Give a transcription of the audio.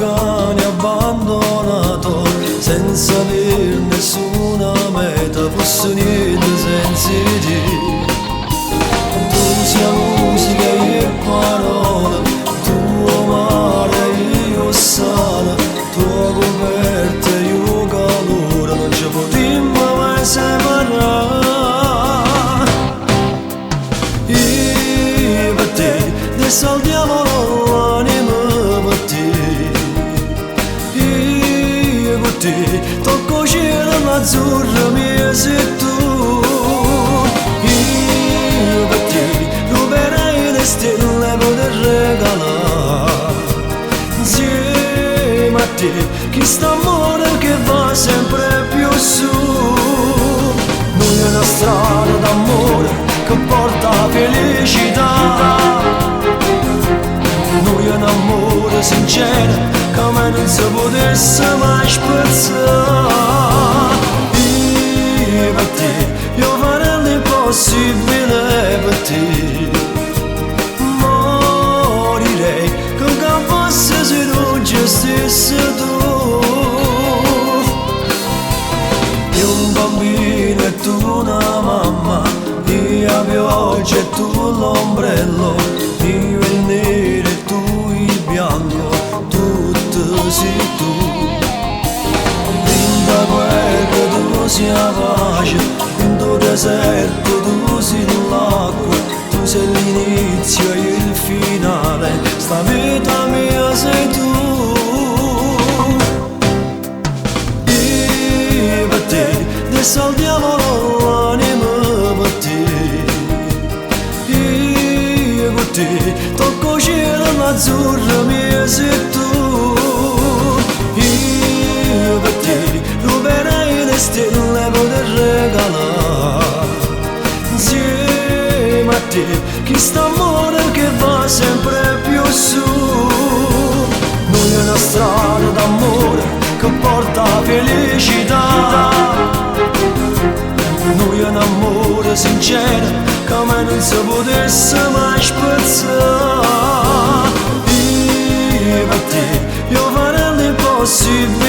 cane abbandonato senza aver nessuna meta, fosse niente senza di tu sia musica e parole, tuo mare io sale, tua coperta io calore, non ci potremmo mai separare. Io per te saldiamo l'anima per te, io per te tocco cielo l'azzurro mia sei tu, io per te ruberai le stelle per regalare, insieme a te chi sta amore che va sempre più su. Noi è una strada d'amore che porta felicità, noi è un amore sincero che mai non si potesse mai spezzare. Io per te, io farei l'impossibile per te, morirei con che fosse se non gestissi tu. Io un bambino e tu una mamma, io la pioggia e tu l'ombrello, io il nero e tu il bianco, tutto sei tu. In da guerra tu sei la pace, in tuo deserto tu sei l'acqua, tu sei l'inizio e il finale, sta vita mia sei tu. Io per te saldiamo l'anima per te, io per te tocco cielo l'azzurro mia sei tu, io per te ruberai le stelle per regalare, insieme a te chi sta amore che va sempre più su. Noi è una strada d'amore che porta felicità, noi è un amore sincero che mai non si potesse mai spezzare. Io per te, io farei l'impossibile